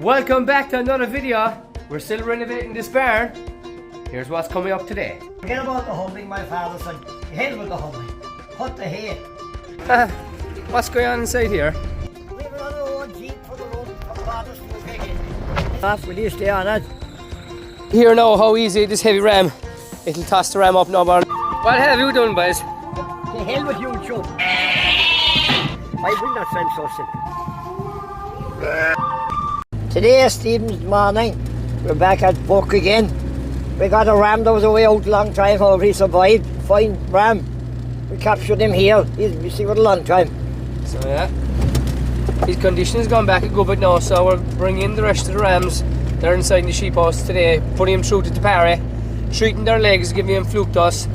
Welcome back to another video. We're still renovating this barn. Here's what's coming up today. Forget about the humbling, my father said. Hell with the humbling. Put the hay. What's going on inside here? We have another old Jeep for the road from father's to picking. Off, will you stay on it? Here now how easy this heavy ram. It'll toss the ram up now, Barn. What have you done, boys? The hell with you, Joe. I will not sound so simple. Today, Stephen's morning, we're back at work again. We got a ram that was away out a long time, however he survived. Fine ram. We captured him here. He's missing for a long time. So yeah, his condition has gone back a good bit now, so we're bringing in the rest of the rams. They're inside the sheep house today, putting them through to the parry, treating their legs, giving them fluke dust,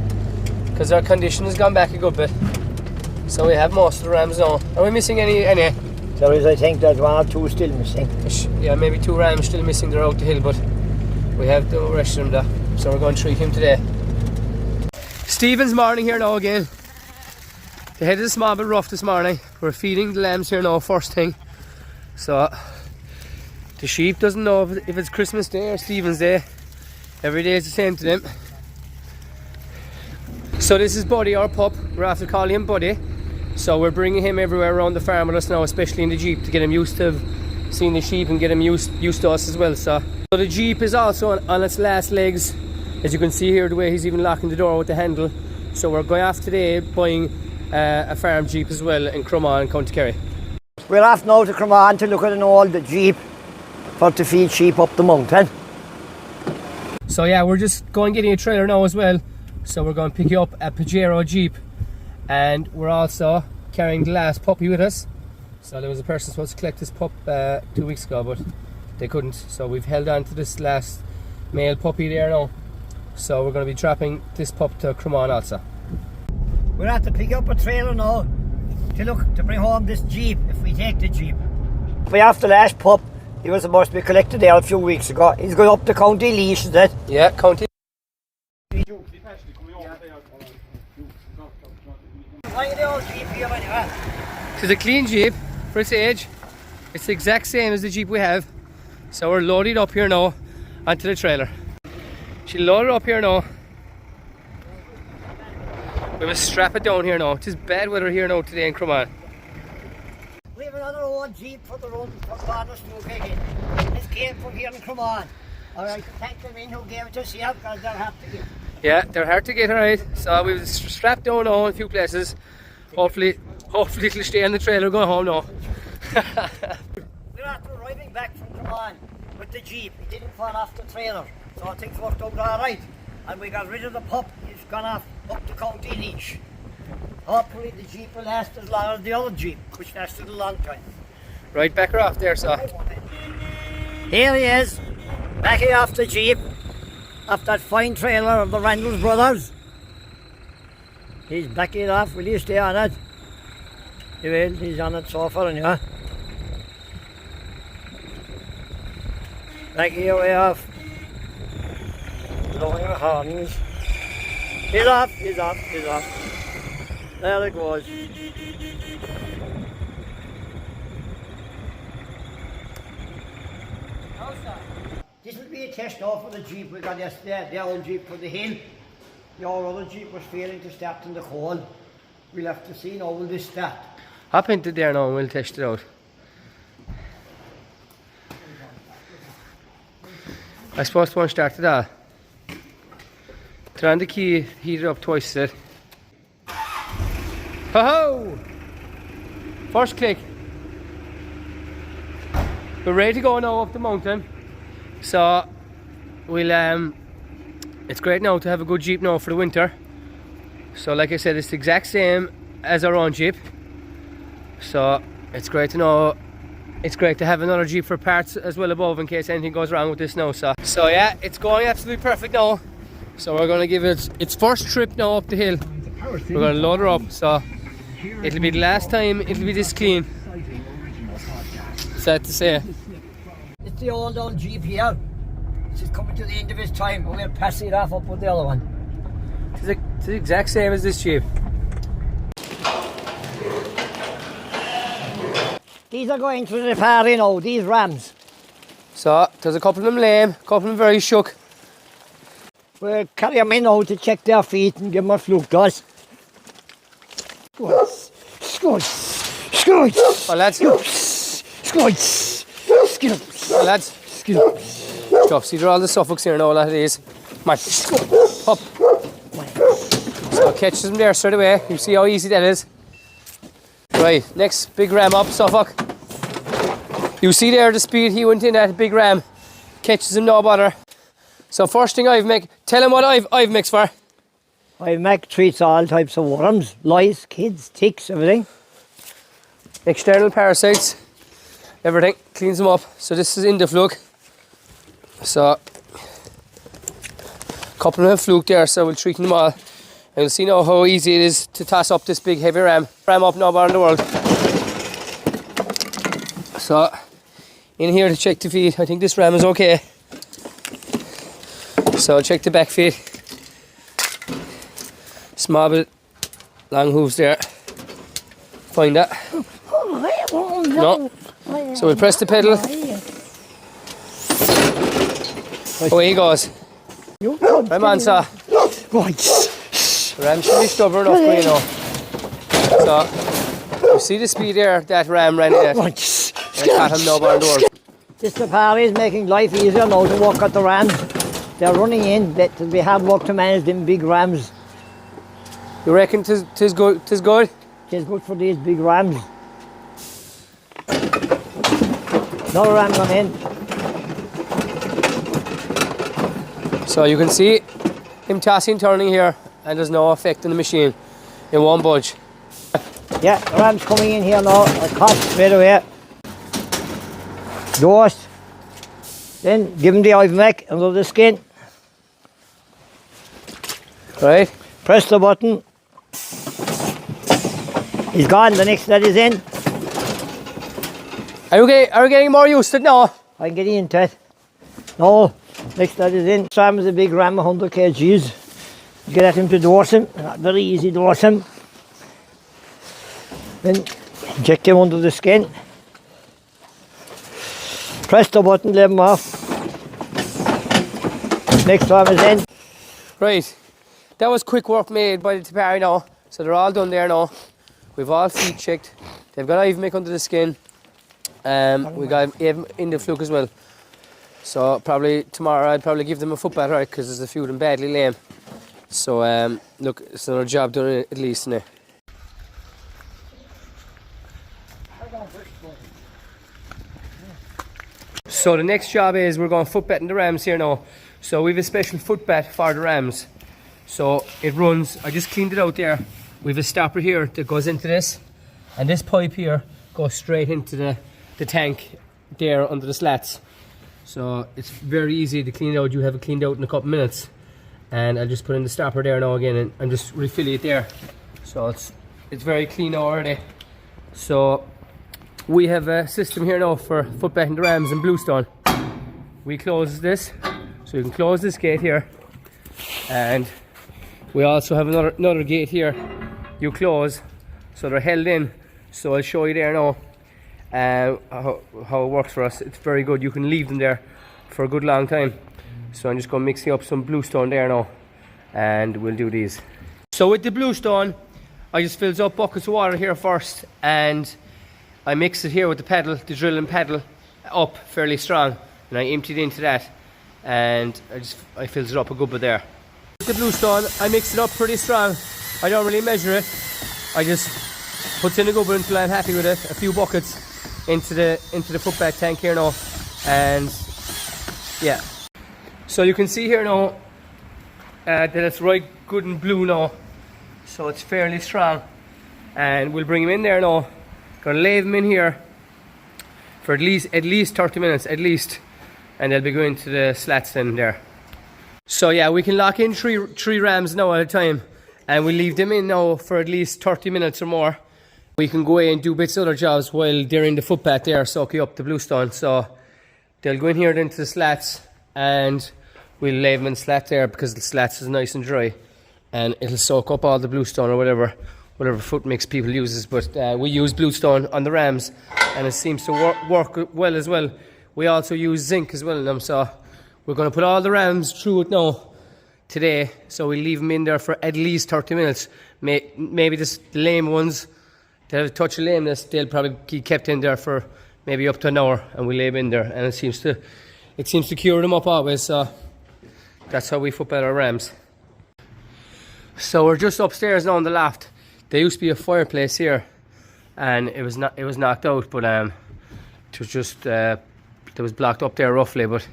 because their condition has gone back a good bit. So we have most of the rams now. Are we missing any? There is, I think, there's one or two still missing. Yeah, maybe 2 rams still missing. They're out the hill, but we have the rest of them there. So we're going to treat him today. Stephen's morning here now again. The head is small but rough this morning. We're feeding the lambs here now first thing. So the sheep doesn't know if it's Christmas Day or Stephen's Day. Every day is the same to them. So this is Buddy, our pup. We're after calling him Buddy. So we're bringing him everywhere around the farm with us now, especially in the Jeep, to get him used to seeing the sheep and get him used to us as well. So the Jeep is also on its last legs. As you can see here, the way he's even locking the door with the handle. So we're going off today buying a farm Jeep as well in Crumon, County Kerry. We're off now to Crumon to look at an old Jeep for to feed sheep up the mountain. So yeah, we're just going getting a trailer now as well. So we're going to pick you up a Pajero Jeep. And we're also carrying the last puppy with us. So there was a person supposed to collect this pup 2 weeks ago, but they couldn't. So we've held on to this last male puppy there now. So we're going to be dropping this pup to Crumon also. We're at to pick up a trailer now to bring home this Jeep if we take the Jeep. We have the last pup. He was supposed to be collected there a few weeks ago. He's going up to County Laois, is it? Yeah, County. It's a clean Jeep for its age. It's the exact same as the Jeep we have. So we're loaded up here now onto the trailer. She'll load it up here now. We will strap it down here now. It is bad weather here now today in Crumon. We have another old Jeep for the road from Barn's to picking. This came from here in Crumon. Alright, thank them in who gave it to us here because they're hard to get. Yeah, they're hard to get, alright. So we've strapped down now in a few places. Hopefully it'll stay on the trailer going home now. We're after arriving back from Crumon with the Jeep. It didn't fall off the trailer, so things worked out alright. And we got rid of the pup. He's gone off up to County Laois. Hopefully the Jeep will last as long as the other Jeep, which lasted a long time. Right, back her off there, so. Here he is, backing off the Jeep, off that fine trailer of the Randalls brothers. He's backing it off. Will you stay on it? He will. He's on it so far, anyway. Backing your way off. Blowing your horns. He's off, he's off, he's off. There it goes. This will be a test now for the Jeep we got yesterday, the old Jeep for the hill. Your other Jeep was failing to start in the cold. We'll have to see now will this start. Hop into there now and we'll test it out. I suppose it won't start at all. Turn on the key, heat it up twice, is it? Ho-ho! First click. We're ready to go now up the mountain. So we'll it's great now to have a good Jeep now for the winter. So like I said, it's the exact same as our own Jeep. So it's great to know, it's great to have another Jeep for parts as well above in case anything goes wrong with this now. So yeah, it's going absolutely perfect now. So we're going to give it its first trip now up the hill. We're going to load her up, so it'll be the last time it'll be this clean. Sad to say. It's the old Jeep here. It's coming to the end of its time and we'll pass it off up with the other one. It's the exact same as this Jeep. These are going to the party now, these rams. So there's a couple of them lame, a couple of them very shook. We'll carry them in now to check their feet and give them a fluke dose. Oh lads. Oh lads. Stop, see they're all the Suffolks here now, that it is. Come on. Up. So catches them there straight away. You see how easy that is. Right, next big ram up, Suffolk. You see there the speed he went in at, big ram. Catches him no bother. So first thing I've make, tell him what I've mixed for. I make treats all types of worms, lice, kids, ticks, everything. External parasites, everything, cleans them up. So this is Indifluke. So a couple of them fluke there, so we'll treat them all. And you'll see now how easy it is to toss up this big heavy ram. Ram up no bar in the world. So in here to check the feet. I think this ram is okay. So I'll check the back feet. Small bit, long hooves there. Find that. No. So we'll press the pedal. Away he goes. Right on, sir. Ram should be stubborn enough for you know. So you see the speed there that ram ran in at. I caught him no bar door. This safari is making life easier now to walk at the rams. They're running in, but we have work to manage them big rams. You reckon tis good? Tis good? It's good for these big rams. Another ram gone in. So you can see him tossing and turning here, and there's no effect on the machine. It won't budge. Yeah, the ram's coming in here now. I caught straight away. Dose. Then give him the Ivermectin under the skin. Right. Press the button. He's gone, the next that is in. Are you getting more used to it now? I'm getting into it. No, next that is in. Sam is a big ram, 100 kgs. Get at him to dose him. Not very easy to dose him. Then inject him under the skin. Press the button, let him off. Next one is in. Right. That was quick work made by the Tapari now. So they're all done there now. We've all feet checked. They've got Ivermectin under the skin. We got Indifluke as well. So probably tomorrow I'd probably give them a foot bath, right? Because there's a few of them badly lame. So look, it's another job done at least now. So the next job is we're going foot batting the rams here now. So we have a special foot bat for the rams. So it runs, I just cleaned it out there. We have a stopper here that goes into this. And this pipe here goes straight into the tank there under the slats. So it's very easy to clean it out. You have it cleaned out in a couple of minutes. And I'll just put in the stopper there now again and just refill it there. So it's very clean already. So we have a system here now for foot batting the rams in Bluestone. We close this, so you can close this gate here. And we also have another gate here you close, so they're held in. So I'll show you there now how it works for us. It's very good. You can leave them there for a good long time. So I'm just going to mix up some Bluestone there now, and we'll do these. So with the Bluestone, I just fills up buckets of water here first, and I mix it here with the pedal, the drill and pedal, up fairly strong, and I empty it into that, and I fills it up a good bit there. With the Bluestone, I mix it up pretty strong. I don't really measure it. I just put in a good bit until I'm happy with it. A few buckets into the footbath tank here now, and yeah. So you can see here now that it's right good and blue now, so it's fairly strong, and we'll bring him in there now. Gonna lay them in here for at least 30 minutes at least, and they'll be going to the slats in there. So yeah, we can lock in three rams now at a time, and we leave them in now for at least 30 minutes or more. We can go away and do bits of other jobs while they're in the footbath there, soaking up the Bluestone. So they'll go in here then to the slats, and we'll lay them in slat there because the slats is nice and dry, and it'll soak up all the Bluestone or whatever foot mix people uses. But we use Bluestone on the rams, and it seems to work well as well we also use zinc as well in them. So we're going to put all the rams through it now today. So we'll leave them in there for at least 30 minutes. Maybe the lame ones that have a touch of lameness, they'll probably be kept in there for maybe up to an hour, and we leave them in there, and it seems to cure them up always. So that's how we football our rams. So we're just upstairs now in the loft. There used to be a fireplace here, and it was knocked out, but it was just it was blocked up there roughly. But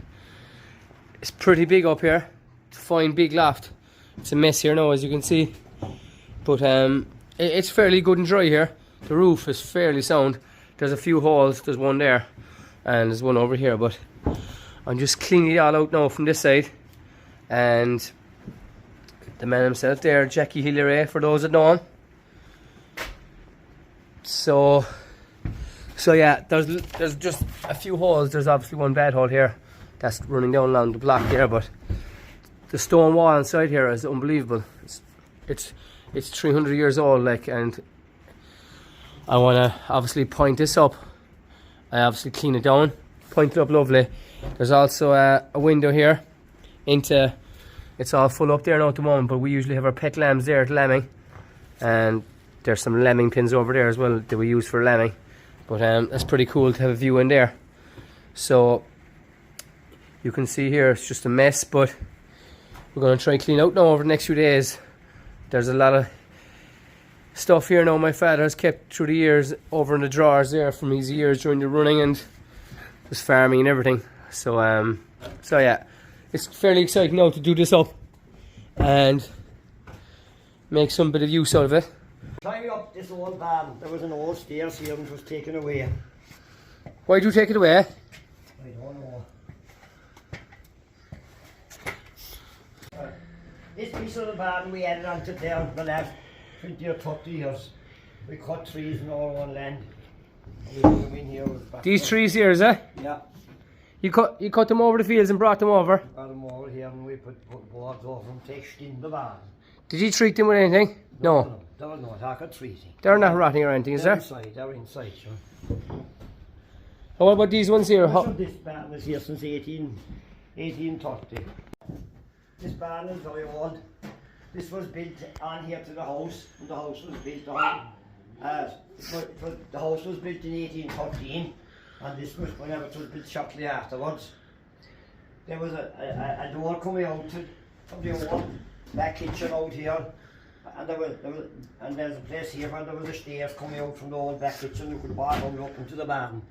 it's pretty big up here. It's a fine big loft. It's a mess here now, as you can see, but it's fairly good and dry here. The roof is fairly sound. There's a few holes. There's one there, and there's one over here. But I'm just cleaning it all out now from this side, and the man himself there, Jackie Hillier, for those that know him. So yeah, there's just a few holes. There's obviously one bad hole here that's running down along the block there, but the stone wall inside here is unbelievable. It's 300 years old, like, and I want to obviously point this up. I obviously clean it down, point it up lovely. There's also a window here into. It's all full up there now at the moment, but we usually have our pet lambs there at lambing, and there's some lambing pins over there as well that we use for lambing. But that's pretty cool to have a view in there. So you can see here it's just a mess, but we're going to try and clean out now over the next few days. There's a lot of stuff here now my father has kept through the years over in the drawers there from his years during the running and just farming and everything. So yeah, it's fairly exciting now to do this up and make some bit of use out of it. Climbing up this old barn, there was an old stairs here which was taken away. Why'd you take it away? I don't know. This piece of the barn we added onto there the last 20 or 30 years. We cut trees and all one land. We put them in here. These trees here, is it? Yeah. You cut them over the fields and brought them over? Got them over here and we put boards over them to extend the barn. Did you treat them with anything? No. There was no talk of treating. They're not rotting or anything, is there? They're inside, sure. What about these ones here? This barn is here since 1830. This barn is very old. This was built on here to the house, and the house was built on. The house was built in 1813, and this was whenever it was built shortly afterwards. There was a door coming out from the old back kitchen out here, and there's a place here where there was a stairs coming out from the old back kitchen. You could walk out up into the barn.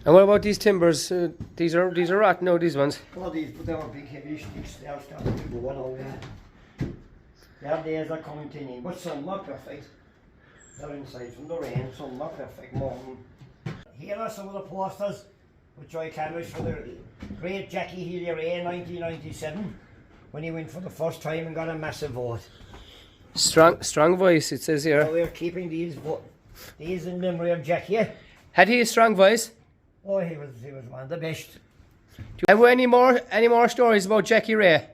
And what about these timbers? These are rotten, no, these ones. Well, they were big heavy sticks. They are starting to go on over there. Their days are coming to an end, but some are perfect. They're inside from the rain, some are perfect. Here are some of the posters which I canvassed for the great Jackie Hillier in 1997 when he went for the first time and got a massive vote. Strong voice, it says here. So we're keeping these in memory of Jackie. Had he a strong voice? Oh, he was one of the best. Do you have any more stories about Jackie Ray?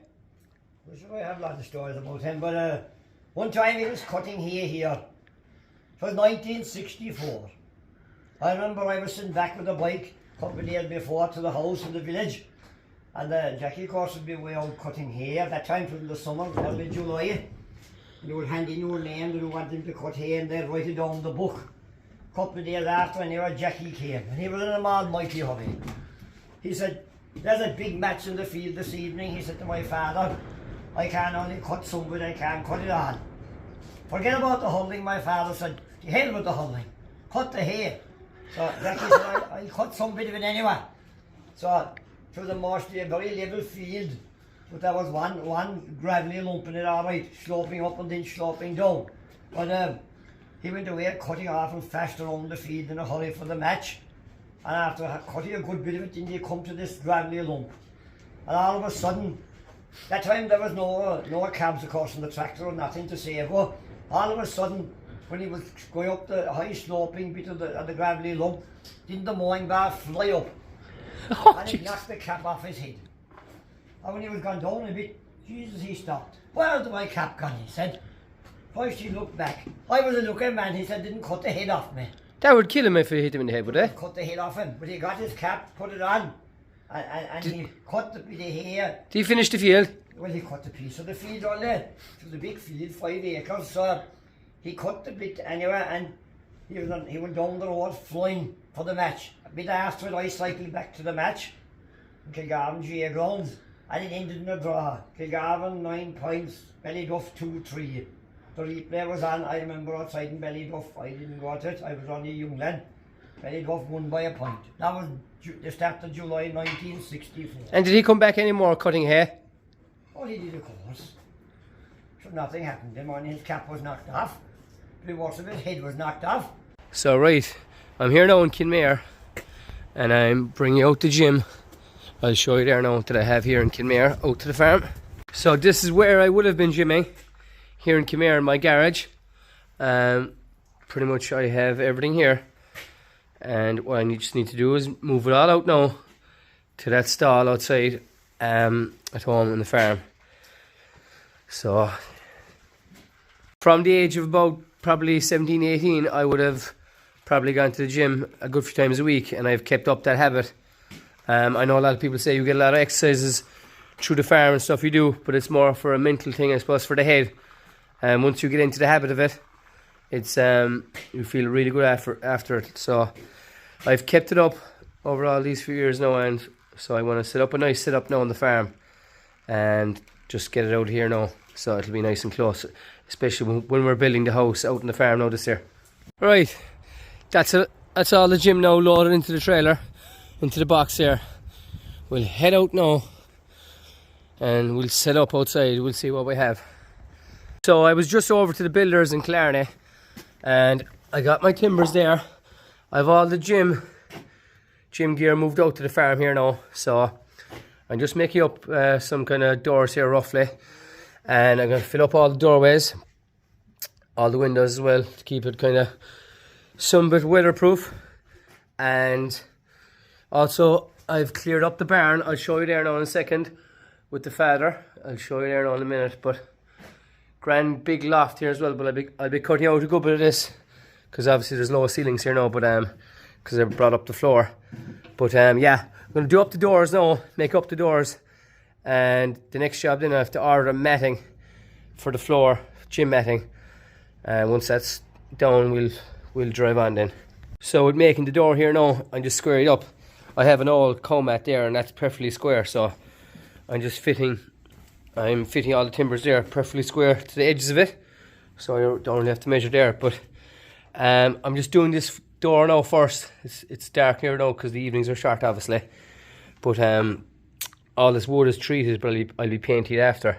I have lots of stories about him, but one time he was cutting hay here. It was 1964. I remember I was sitting back with a bike a couple of days before to the house in the village, and Jackie, of course, would be way out cutting hay. At that time, it was in the summer, early July. And they would hand in your name, they would want him to cut hay, and they'd write it down in the book. A couple of days after, and here Jackie came, and he was in an almighty hurry. He said, "There's a big match in the field this evening," he said to my father. "I can only cut some, but I can't cut it all. Forget about the hulling," my father said. "To hell with the hulling. Cut the hay." So Jackie said, I'll cut some bit of it anyway. So it was mostly a very level field, but there was one gravelly lump in it, all right, sloping up and then sloping down. But he went away cutting off and fast around the field in a hurry for the match. And after cutting a good bit of it, then they come to this gravelly lump. And all of a sudden, that time there was no cabs, of course, in the tractor or nothing to save. Well, all of a sudden, when he was going up the high sloping bit of the gravelly lump, didn't the mowing bar fly up? Oh, and it knocked the cap off his head. And when he was gone down a bit, Jesus, he stopped. "Where's my cap gone?" he said. First he looked back. "I was a looking man," he said, "didn't cut the head off me." That would kill him if he hit him in the head, would it? Cut the head off him, but he got his cap, put it on, and he cut the hair. Did he finish the field? Well, he cut the piece of the field on there. It was a big field, 5 acres, so he cut the bit anyway, and he went down the road flying for the match. A bit after it, I cycled back to the match in Kilgarvan GA grounds, and it ended in a draw. Kilgarvan 9 points, Ballyduff 2-3. The replay was on, I remember outside in Ballyduff. I didn't go to it, I was only a young lad. Ballyduff won by a point. That was the start of July 1964. And did he come back anymore cutting hair? Oh, he did, of course. So nothing happened. Then when his cap was knocked off, the worst of his head was knocked off. So right, I'm here now in Kinmare, and I'm bringing you out the gym. I'll show you there now that I have here in Kinmare, out to the farm. So this is where I would have been gymming, here in Kinmare in my garage. Pretty much I have everything here, and what I just need to do is move it all out now to that stall outside at home in the farm. So from the age of about probably 17, 18, I would have probably gone to the gym a good few times a week, and I've kept up that habit. I know a lot of people say you get a lot of exercises through the farm and stuff, you do, but it's more for a mental thing, I suppose, for the head. And once you get into the habit of it, it's you feel really good after it. So I've kept it up over all these few years now, and so I want to set up a nice setup now on the farm and just get it out here now, so it'll be nice and close, especially when we're building the house out in the farm now this year. Right, that's all the gym now loaded into the trailer, into the box here. We'll head out now and we'll set up outside. We'll see what we have. So I was just over to the builders in Killarney, and I got my timbers there. I've all the gym gear moved out to the farm here now, so I'm just making up some kind of doors here roughly, and I'm going to fill up all the doorways, all the windows as well, to keep it kind of some bit weatherproof. And also I've cleared up the barn. I'll show you there now in a second with the father. I'll show you there now in a minute. But grand big loft here as well, but I'll be cutting out a good bit of this, because obviously there's low ceilings here now, but because I brought up the floor. But yeah, I'm going to do up the doors now, make up the doors, and the next job then I have to order matting for the floor, gym matting, and once that's done we'll drive on then. So with making the door here now, I'm just squaring it up. I have an old cow mat there, and that's perfectly square, so I'm fitting all the timbers there perfectly square to the edges of it, so I don't really have to measure there. But I'm just doing this door now first. It's dark here now because the evenings are short obviously, but all this wood is treated, but I'll be painting it after.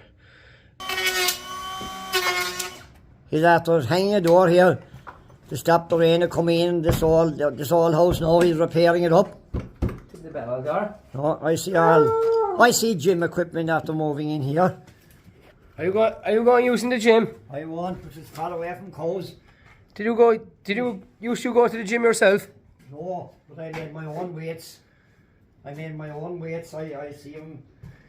He's after hanging a door here to stop the rain to come in. This old house now, he's repairing it up. The bell door. No, I see gym equipment after moving in here. Are you going using the gym? I won't, but it's far away from cows. Did you used to go to the gym yourself? No, but I made my own weights. I see them.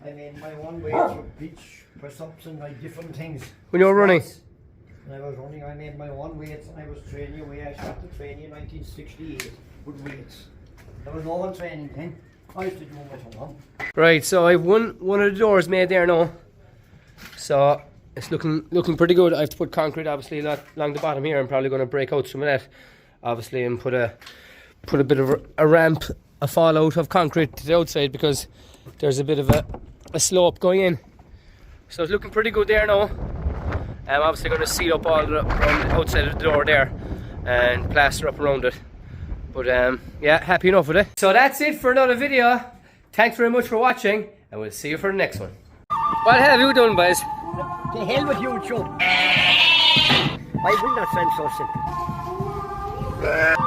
I made my own weights for beach, press-ups and like different things. When you were running? When I was running, I made my own weights, and I was training away. I started training in 1968 with weights. There was no one training then. I used to do them at home. Right, so I've one of the doors made there now. So it's looking pretty good. I have to put concrete obviously along the bottom here. I'm probably going to break out some of that obviously and put a bit of a ramp, a fallout of concrete to the outside, because there's a bit of a slope going in. So it's looking pretty good there now. I'm obviously going to seal up all around the outside of the door there and plaster up around it. But yeah, happy enough with it. So that's it for another video. Thanks very much for watching, and we'll see you for the next one. What have you done, boys? To hell with YouTube. I will not sound so simple.